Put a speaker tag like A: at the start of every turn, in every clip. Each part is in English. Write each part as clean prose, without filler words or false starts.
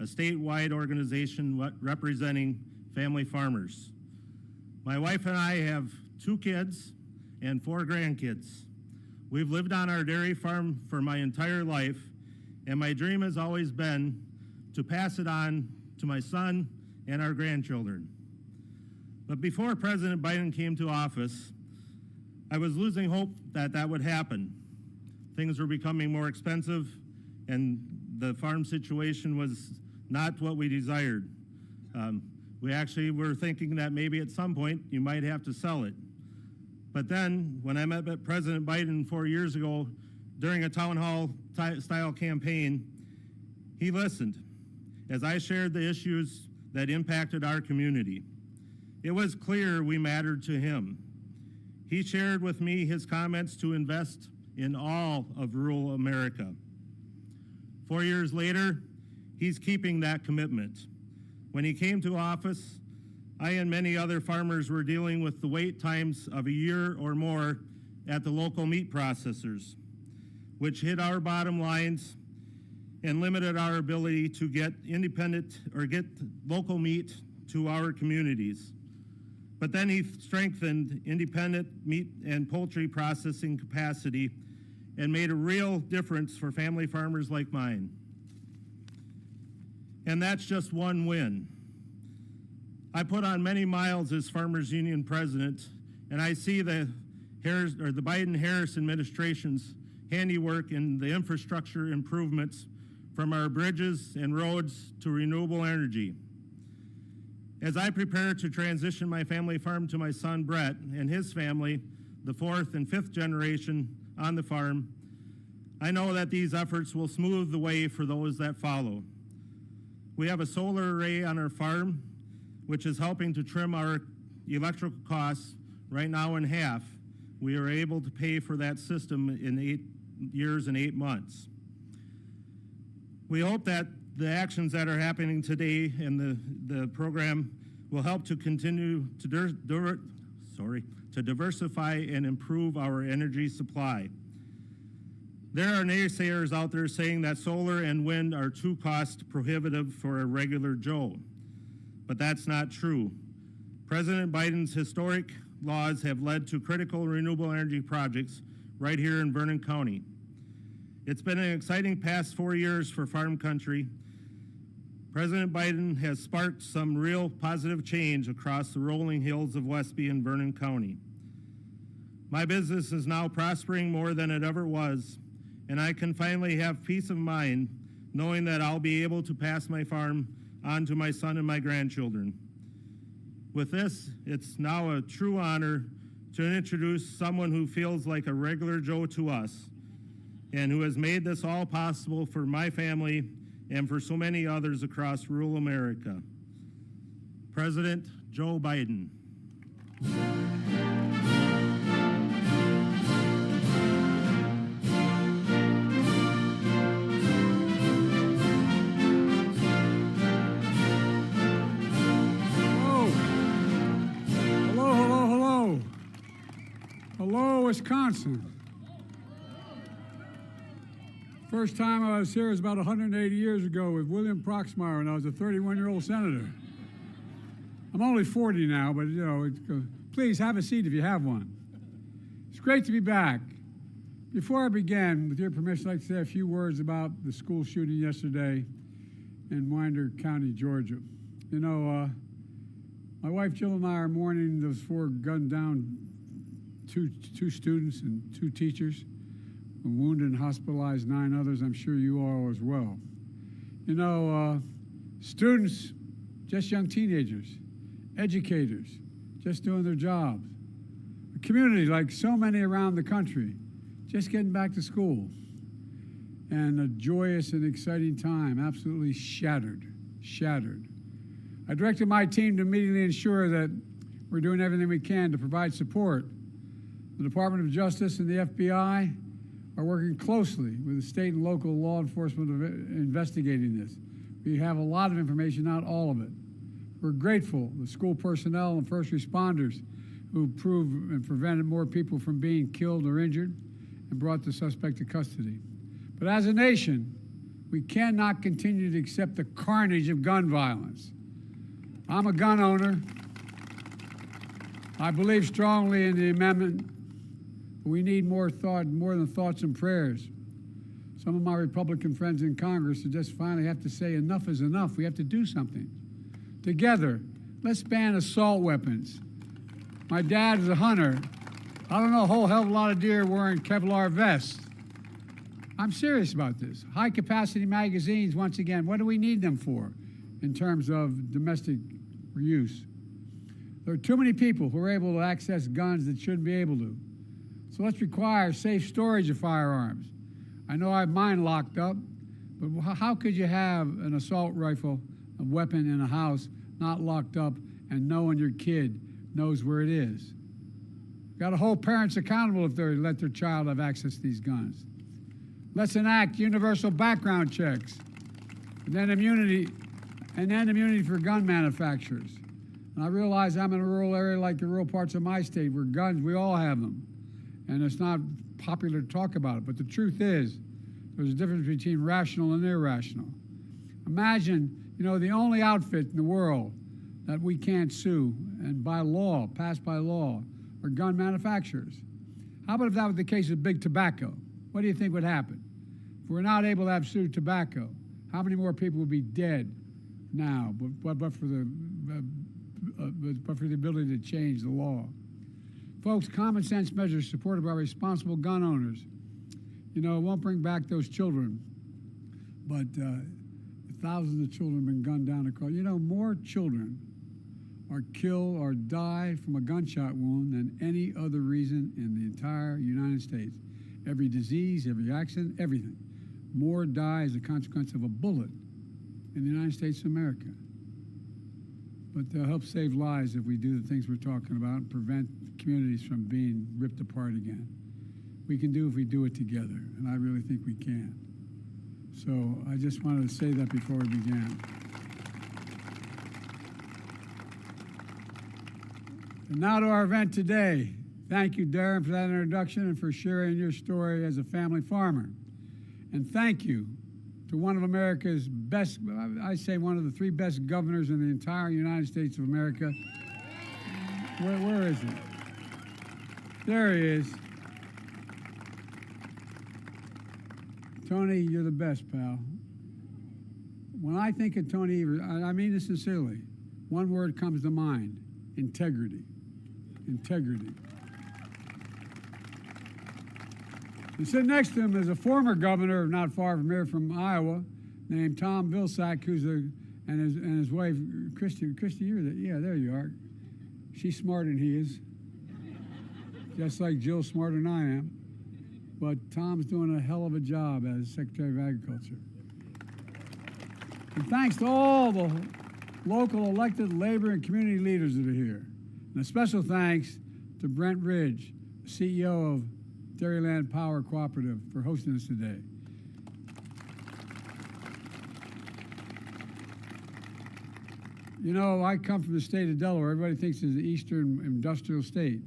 A: a statewide organization representing family farmers. My wife and I have 2 kids and 4 grandkids. We've lived on our dairy farm for my entire life, and my dream has always been to pass it on to my son and our grandchildren. But before President Biden came to office, I was losing hope that that would happen. Things were becoming more expensive, and the farm situation was not what we desired. We actually were thinking that maybe at some point you might have to sell it. But then, when I met President Biden 4 years ago during a town hall style campaign, he listened as I shared the issues that impacted our community. It was clear we mattered to him. He shared with me his comments to invest in all of rural America. 4 years later, he's keeping that commitment. When he came to office, I and many other farmers were dealing with the wait times of a year or more at the local meat processors, which hit our bottom lines and limited our ability to get independent or get local meat to our communities. But then he strengthened independent meat and poultry processing capacity and made a real difference for family farmers like mine. And that's just one win. I put on many miles as Farmers Union president, and I see the Biden-Harris administration's handiwork in the infrastructure improvements from our bridges and roads to renewable energy. As I prepare to transition my family farm to my son Brett and his family, the 4th and 5th generation on the farm, I know that these efforts will smooth the way for those that follow. We have a solar array on our farm, which is helping to trim our electrical costs right now in half. We are able to pay for that system in 8 years and 8 months. We hope that the actions that are happening today in the program will help to continue to diversify and improve our energy supply. There are naysayers out there saying that solar and wind are too cost prohibitive for a regular Joe, but that's not true. President Biden's historic laws have led to critical renewable energy projects right here in Vernon County. It's been an exciting past 4 years for farm country. President Biden has sparked some real positive change across the rolling hills of Westby and Vernon County. My business is now prospering more than it ever was, and I can finally have peace of mind knowing that I'll be able to pass my farm on to my son and my grandchildren. With this, it's now a true honor to introduce someone who feels like a regular Joe to us and who has made this all possible for my family and for so many others across rural America. President Joe Biden.
B: Hello, Wisconsin. First time I was here was about 180 years ago with William Proxmire when I was a 31-year-old senator. I'm only 40 now, but please have a seat if you have one. It's great to be back. Before I begin, with your permission, I'd like to say a few words about the school shooting yesterday in Winder County, Georgia. My wife Jill and I are mourning those 4 gunned down two students and 2 teachers, wounded and hospitalized 9 others. I'm sure you are as well. Students, just young teenagers, educators, just doing their jobs. A community like so many around the country, just getting back to school. And a joyous and exciting time, absolutely shattered. I directed my team to immediately ensure that we're doing everything we can to provide support. The Department of Justice and the FBI are working closely with the state and local law enforcement investigating this. We have a lot of information, not all of it. We're grateful to school personnel and first responders who proved and prevented more people from being killed or injured and brought the suspect to custody. But as a nation, We cannot continue to accept the carnage of gun violence. I'm a gun owner. I believe strongly in the amendment, but we need more than thoughts and prayers. Some of my Republican friends in Congress just finally have to say enough is enough. We have to do something. Together, let's ban assault weapons. My dad is a hunter. I don't know a whole hell of a lot of deer wearing Kevlar vests. I'm serious about this. High-capacity magazines, once again, what do we need them for in terms of domestic use? There are too many people who are able to access guns that shouldn't be able to. So let's require safe storage of firearms. I know I have mine locked up, but how could you have an assault rifle, a weapon in a house, not locked up and knowing your kid knows where it is? Got to hold parents accountable if they let their child have access to these guns. Let's enact universal background checks, and then immunity for gun manufacturers. And I realize I'm in a rural area like the rural parts of my state where guns, we all have them. And it's not popular to talk about it, but the truth is there's a difference between rational and irrational. Imagine, the only outfit in the world that we can't sue and by law, passed by law, are gun manufacturers. How about if that was the case with big tobacco? What do you think would happen? If we're not able to have sue tobacco, how many more people would be dead now, but for the ability to change the law? Folks, common sense measures supported by responsible gun owners. It won't bring back those children, but thousands of children have been gunned down across. More children are killed or die from a gunshot wound than any other reason in the entire United States. Every disease, every accident, everything. More die as a consequence of a bullet in the United States of America. But they'll help save lives if we do the things we're talking about and prevent communities from being ripped apart again. We can do if we do it together, and I really think we can. So I just wanted to say that before we began. And now to our event today. Thank you, Darren, for that introduction and for sharing your story as a family farmer. And thank you to one of America's best, I say one of the 3 best governors in the entire United States of America. Where is he? There he is. Tony, you're the best, pal. When I think of Tony Evers, I mean this sincerely, one word comes to mind: integrity. Integrity. And sitting next to him is a former governor, not far from here, from Iowa, named Tom Vilsack, and his wife, Christy. Christy, you're there. Yeah, there you are. She's smarter than he is, just like Jill's smarter than I am. But Tom's doing a hell of a job as Secretary of Agriculture. And thanks to all the local elected labor and community leaders that are here. And a special thanks to Brent Ridge, CEO of Dairyland Power Cooperative, for hosting us today. I come from the state of Delaware. Everybody thinks it's the eastern industrial state.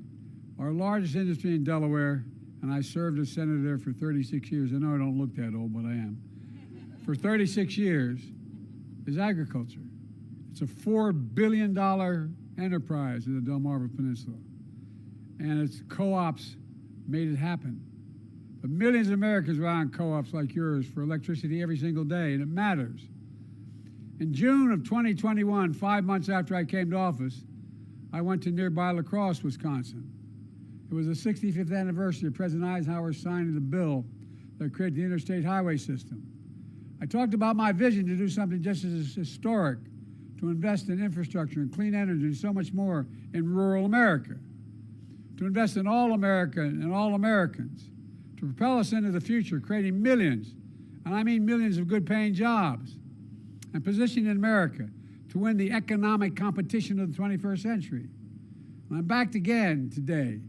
B: Our largest industry in Delaware, and I served as senator there for 36 years. I know I don't look that old, but I am. For 36 years is agriculture. It's a $4 billion enterprise in the Delmarva Peninsula. And its co-ops made it happen. But millions of Americans rely on co-ops like yours for electricity every single day, and it matters. In June of 2021, 5 months after I came to office, I went to nearby La Crosse, Wisconsin. It was the 65th anniversary of President Eisenhower signing the bill that created the interstate highway system. I talked about my vision to do something just as historic, to invest in infrastructure and clean energy and so much more in rural America, to invest in all America and all Americans, to propel us into the future, creating millions, and I mean millions of good-paying jobs, and positioning America to win the economic competition of the 21st century. And I'm back again today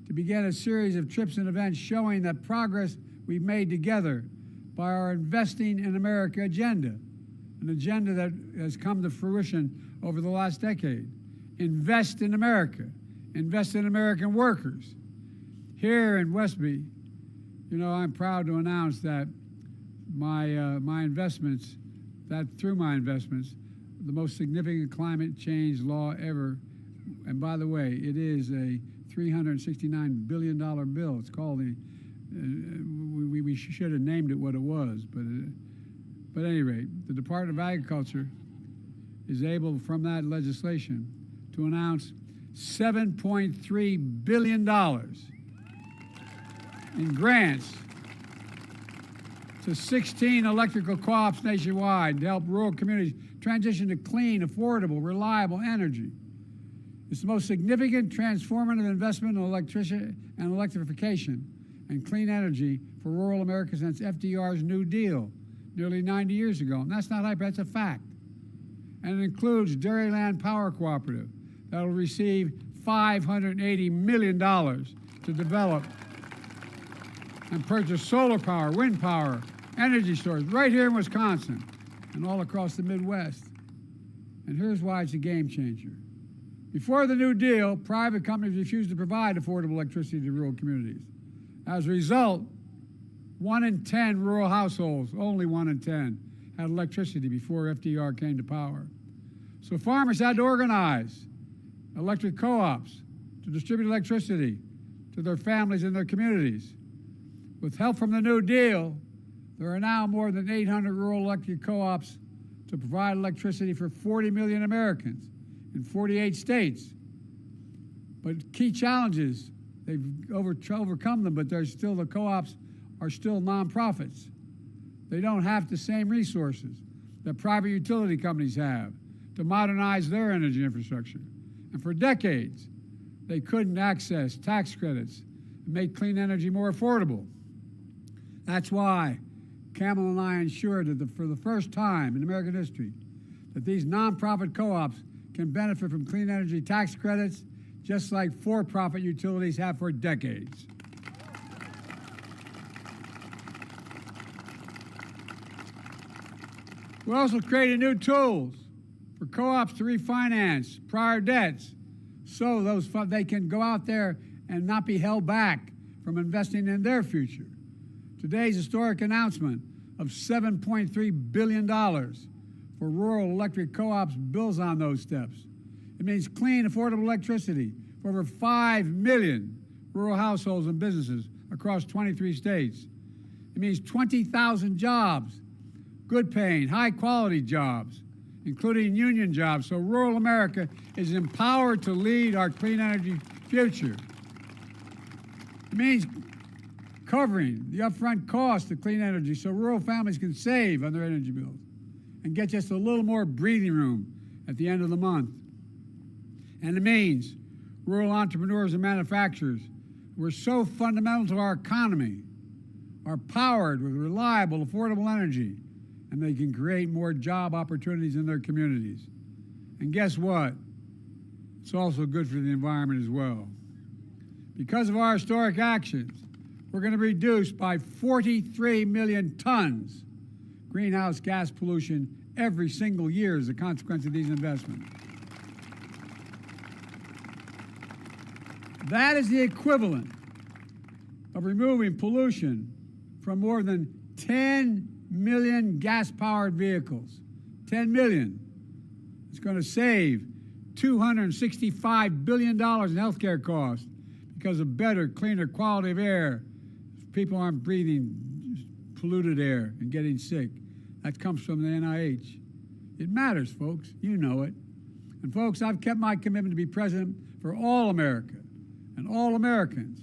B: to begin a series of trips and events showing that progress we've made together by our Investing in America agenda, an agenda that has come to fruition over the last decade. Invest in America. Invest in American workers. Here in Westby, I'm proud to announce that my investments, through my investments, the most significant climate change law ever. And by the way, it is a $369 billion bill. It's called the, we should have named it what it was, but at any rate, the Department of Agriculture is able, from that legislation, to announce $7.3 billion in grants to 16 electrical co-ops nationwide to help rural communities transition to clean, affordable, reliable energy. It's the most significant transformative investment in electrification and clean energy for rural America since FDR's New Deal nearly 90 years ago. And that's not hype, that's a fact. And it includes Dairyland Power Cooperative that will receive $580 million to develop and purchase solar power, wind power, energy storage right here in Wisconsin and all across the Midwest. And here's why it's a game changer. Before the New Deal, private companies refused to provide affordable electricity to rural communities. As a result, 1 in 10 rural households, only 1 in 10, had electricity before FDR came to power. So farmers had to organize electric co-ops to distribute electricity to their families and their communities. With help from the New Deal, there are now more than 800 rural electric co-ops to provide electricity for 40 million Americans in 48 states. But key challenges, they've overcome them, but there's still, the co-ops are still nonprofits. They don't have the same resources that private utility companies have to modernize their energy infrastructure. And for decades, they couldn't access tax credits and make clean energy more affordable. That's why Camel and I ensured that for the first time in American history, that these nonprofit co-ops can benefit from clean energy tax credits, just like for-profit utilities have for decades. We also created new tools for co-ops to refinance prior debts so they can go out there and not be held back from investing in their future. Today's historic announcement of $7.3 billion for rural electric co-ops builds on those steps. It means clean, affordable electricity for over 5 million rural households and businesses across 23 states. It means 20,000 jobs, good-paying, high-quality jobs, including union jobs, so rural America is empowered to lead our clean energy future. It means covering the upfront cost of clean energy so rural families can save on their energy bills and get just a little more breathing room at the end of the month. And it means rural entrepreneurs and manufacturers who are so fundamental to our economy are powered with reliable, affordable energy, and they can create more job opportunities in their communities. And guess what? It's also good for the environment as well. Because of our historic actions, we're going to reduce by 43 million tons greenhouse gas pollution every single year as a consequence of these investments. That is the equivalent of removing pollution from more than 10 million gas-powered vehicles. 10 million. It's going to save $265 billion in healthcare costs because of better, cleaner quality of air. People aren't breathing polluted air and getting sick. That comes from the NIH. It matters, folks. You know it. And folks, I've kept my commitment to be president for all America and all Americans,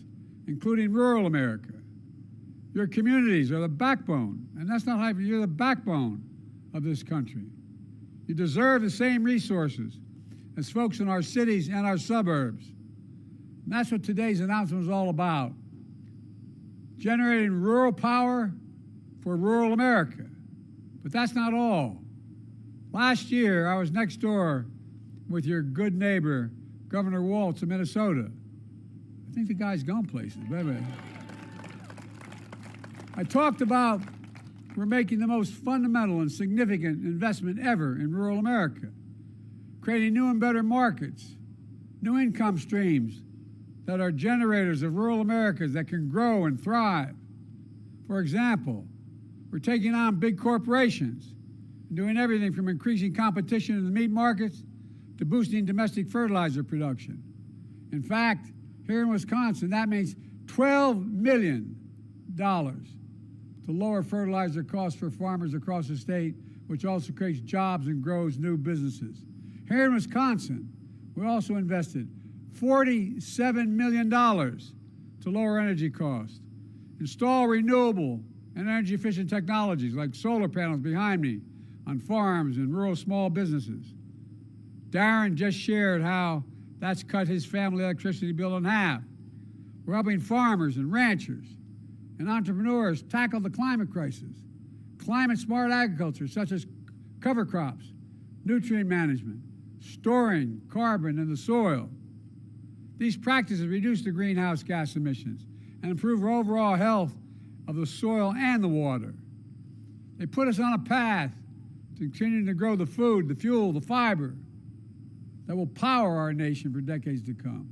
B: including rural America. Your communities are the backbone, and that's not hype, you're the backbone of this country. You deserve the same resources as folks in our cities and our suburbs. And that's what today's announcement is all about. Generating rural power for rural America. But that's not all. Last year, I was next door with your good neighbor, Governor Walz of Minnesota. I think the guy's gone places, baby. I talked about we're making the most fundamental and significant investment ever in rural America, creating new and better markets, new income streams that are generators of rural Americas that can grow and thrive. For example, We're taking on big corporations, doing everything from increasing competition in the meat markets to boosting domestic fertilizer production. In fact, here in Wisconsin, that means $12 million to lower fertilizer costs for farmers across the state, which also creates jobs and grows new businesses. Here in Wisconsin, we also invested $47 million to lower energy costs, install renewable and energy-efficient technologies like solar panels behind me on farms and rural small businesses. Darren just shared how that's cut his family electricity bill in half. We're helping farmers and ranchers and entrepreneurs tackle the climate crisis. Climate-smart agriculture, such as cover crops, nutrient management, storing carbon in the soil. These practices reduce the greenhouse gas emissions and improve our overall health of the soil and the water. They put us on a path to continue to grow the food, the fuel, the fiber that will power our nation for decades to come.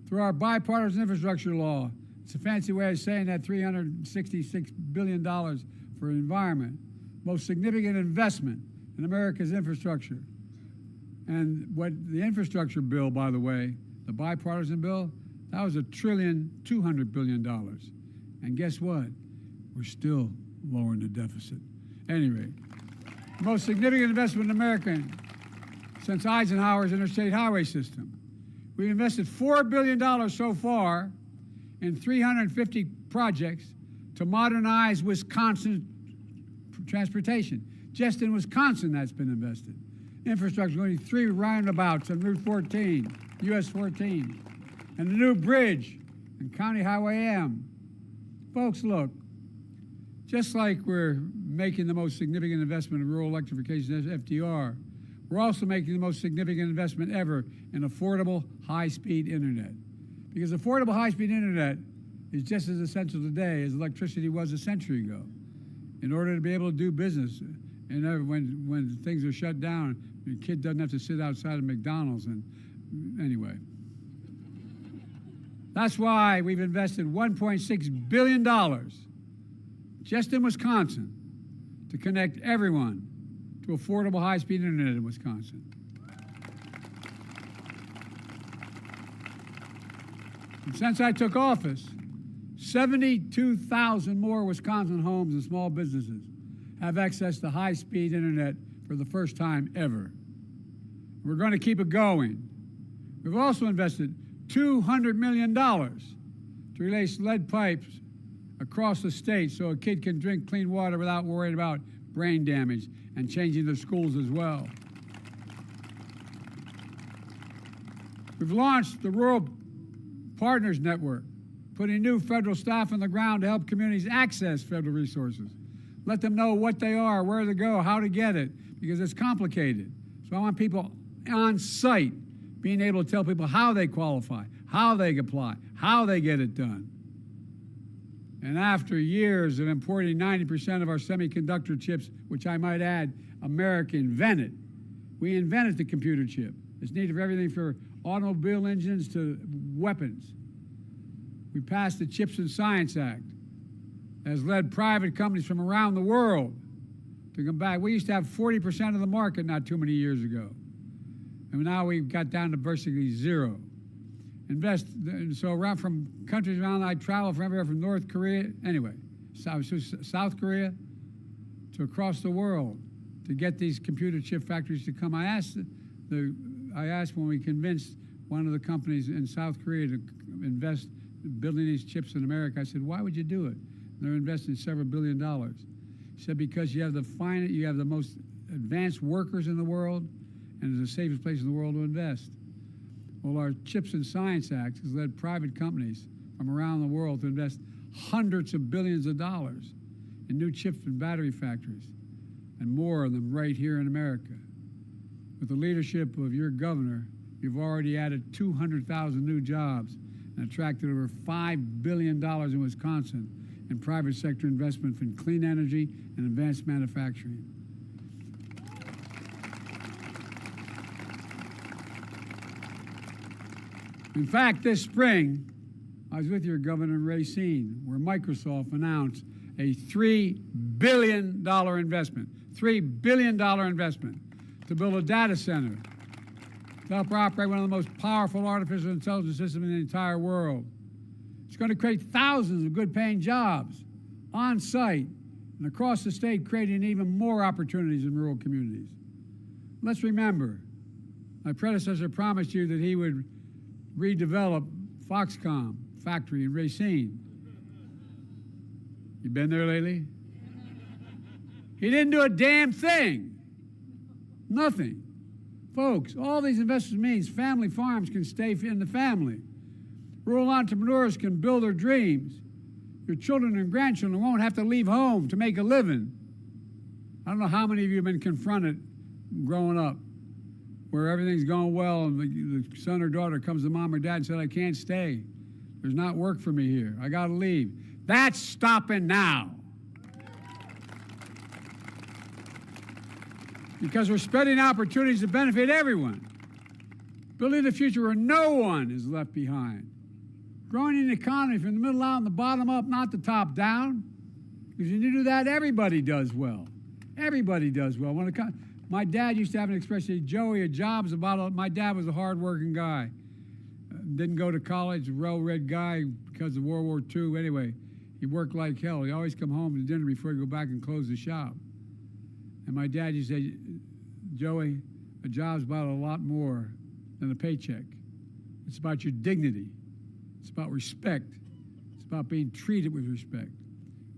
B: Through our bipartisan infrastructure law, it's a fancy way of saying that $366 billion for environment, most significant investment in America's infrastructure. And what the infrastructure bill, by the way, the bipartisan bill, that was $1.2 trillion. And guess what? We're still lowering the deficit. Anyway, the most significant investment in America since Eisenhower's interstate highway system. We've invested $4 billion so far in 350 projects to modernize Wisconsin transportation. Just in Wisconsin, that's been invested. Infrastructure, including 3 roundabouts on Route 14, US 14, and a new bridge on County Highway M. Folks, look, just like we're making the most significant investment in rural electrification as FDR, we're also making the most significant investment ever in affordable, high-speed internet. Because affordable, high-speed internet is just as essential today as electricity was a century ago. In order to be able to do business, and when things are shut down, your kid doesn't have to sit outside of McDonald's. And anyway, that's why we've invested $1.6 billion just in Wisconsin to connect everyone to affordable high-speed internet in Wisconsin. And since I took office, 72,000 more Wisconsin homes and small businesses have access to high-speed internet for the first time ever. We're going to keep it going. We've also invested $200 million to replace lead pipes across the state so a kid can drink clean water without worrying about brain damage, and changing their schools as well. We've launched the Rural Partners Network, putting new federal staff on the ground to help communities access federal resources. Let them know what they are, where to go, how to get it, because it's complicated. So I want people on site being able to tell people how they qualify, how they apply, how they get it done. And after years of importing 90% of our semiconductor chips, which I might add, America invented, we invented the computer chip. It's needed for everything from automobile engines to weapons. We passed the Chips and Science Act that has led private companies from around the world to come back. We used to have 40% of the market not too many years ago. And now we've got down to basically zero. So around from countries around, I travel from everywhere from North Korea, anyway, South Korea to across the world to get these computer chip factories to come. I asked when we convinced one of the companies in South Korea to invest in building these chips in America, I said, why would you do it? And they're investing several $1 billion. He said, because you have the most advanced workers in the world, and it's the safest place in the world to invest. Well, our Chips and Science Act has led private companies from around the world to invest hundreds of billions of dollars in new chip and battery factories, and more of them right here in America. With the leadership of your governor, you've already added 200,000 new jobs and attracted over $5 billion in Wisconsin in private sector investment in clean energy and advanced manufacturing. In fact, this spring, I was with your governor in Racine, where Microsoft announced a $3 billion investment, $3 billion investment to build a data center to help operate one of the most powerful artificial intelligence systems in the entire world. It's going to create thousands of good-paying jobs on site and across the state, creating even more opportunities in rural communities. Let's remember, my predecessor promised you that he would redevelop Foxconn factory in Racine. You been there lately? He didn't do a damn thing. Nothing. Folks, all these investments means family farms can stay in the family. Rural entrepreneurs can build their dreams. Your children and grandchildren won't have to leave home to make a living. I don't know how many of you have been confronted growing up where everything's going well and the son or daughter comes to mom or dad and said, I can't stay. There's not work for me here. I got to leave. That's stopping now. Because we're spreading opportunities to benefit everyone. Building a future where no one is left behind. Growing an economy from the middle out and the bottom up, not the top down. Because when you do that, everybody does well. Everybody does well. My dad used to have an expression, Joey, a job's about, my dad was a hard-working guy. Didn't go to college, a well-read guy because of World War II. Anyway, he worked like hell. He always come home to dinner before he go back and close the shop. And my dad used to say, Joey, a job's about a lot more than a paycheck. It's about your dignity. It's about respect. It's about being treated with respect.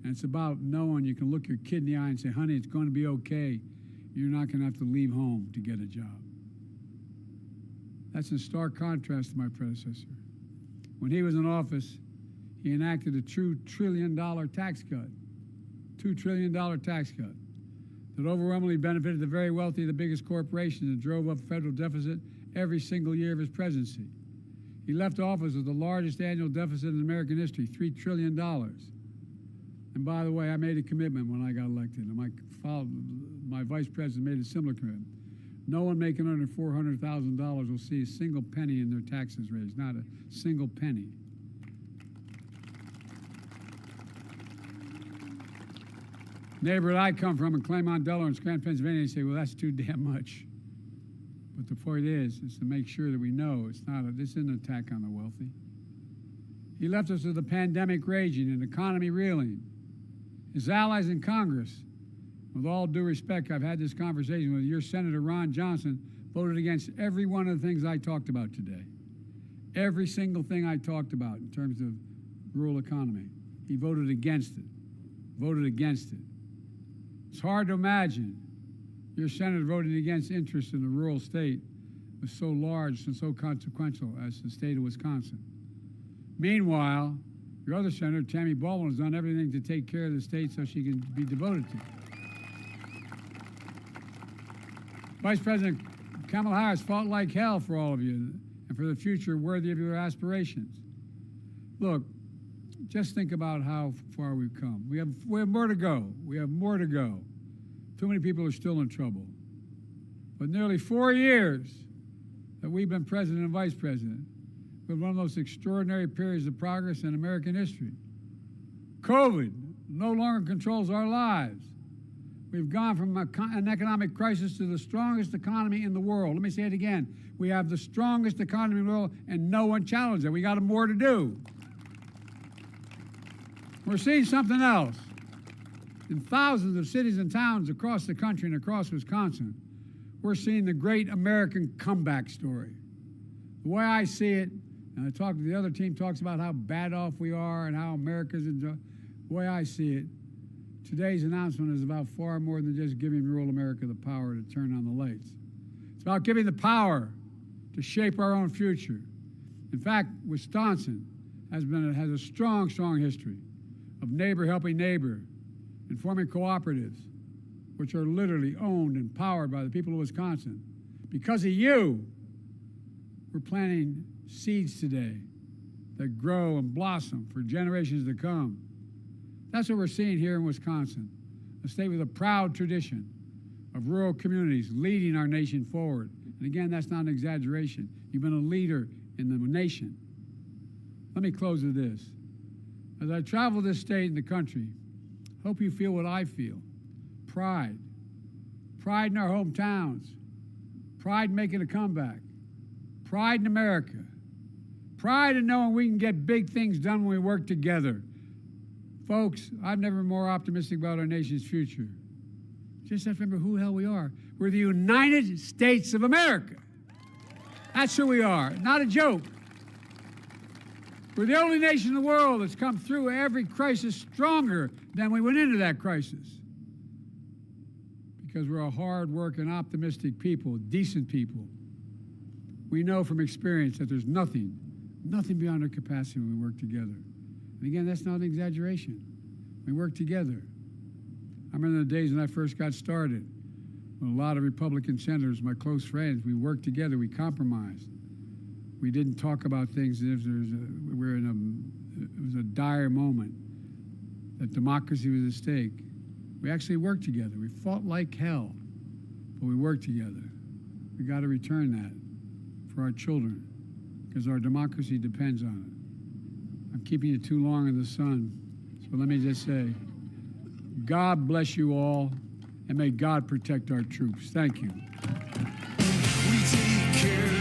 B: And it's about knowing you can look your kid in the eye and say, honey, it's going to be okay. You're not going to have to leave home to get a job. That's in stark contrast to my predecessor. When he was in office, he enacted a $2 trillion tax cut. $2 trillion tax cut that overwhelmingly benefited the very wealthy, the biggest corporations, and drove up federal deficit every single year of his presidency. He left office with the largest annual deficit in American history, $3 trillion. And by the way, I made a commitment when I got elected, and my vice president made a similar commitment. No one making under $400,000 will see a single penny in their taxes raised, not a single penny. Neighborhood I come from in Claymont, Delaware, and Scranton, Pennsylvania, they say, well, that's too damn much. But the point is to make sure that we know this isn't an attack on the wealthy. He left us with a pandemic raging, an economy reeling. His allies in Congress, with all due respect, I've had this conversation with your Senator Ron Johnson, voted against every one of the things I talked about today. Every single thing I talked about in terms of rural economy. He voted against it. Voted against it. It's hard to imagine your senator voting against interest in a rural state was so large and so consequential as the state of Wisconsin. Meanwhile, your other senator, Tammy Baldwin, has done everything to take care of the state so she can be devoted to it. Vice President Kamala Harris fought like hell for all of you and for the future worthy of your aspirations. Look, just think about how far we've come. We have more to go. We have more to go. Too many people are still in trouble. But nearly 4 years that we've been president and vice president, with one of the most extraordinary periods of progress in American history. COVID no longer controls our lives. We've gone from an economic crisis to the strongest economy in the world. Let me say it again. We have the strongest economy in the world, and no one challenged it. We got more to do. We're seeing something else. In thousands of cities and towns across the country and across Wisconsin, we're seeing the great American comeback story. The way I see it, and I talk to the other team, talks about how bad off we are and how America's enjoy. The way I see it, today's announcement is about far more than just giving rural America the power to turn on the lights. It's about giving the power to shape our own future. In fact, Wisconsin has a strong, strong history of neighbor helping neighbor and forming cooperatives, which are literally owned and powered by the people of Wisconsin. Because of you, we're planting seeds today that grow and blossom for generations to come. That's what we're seeing here in Wisconsin, a state with a proud tradition of rural communities leading our nation forward. And again, that's not an exaggeration. You've been a leader in the nation. Let me close with this. As I travel this state and the country, Hope you feel what I feel. Pride. Pride in our hometowns. Pride in making a comeback. Pride in America. Pride in knowing we can get big things done when we work together. Folks, I've never been more optimistic about our nation's future. Just have to remember who the hell we are. We're the United States of America. That's who we are, not a joke. We're the only nation in the world that's come through every crisis stronger than we went into that crisis. Because we're a hard-working, optimistic people, decent people. We know from experience that there's nothing beyond our capacity when we work together. And again, that's not an exaggeration. We work together. I remember the days when I first got started, when a lot of Republican senators, my close friends, we worked together, we compromised. We didn't talk about things as if it was a dire moment, that democracy was at stake. We actually worked together. We fought like hell, but we worked together. We got to return that for our children, because our democracy depends on it. I'm keeping you too long in the sun, so let me just say, God bless you all, and may God protect our troops. Thank you.
C: We take care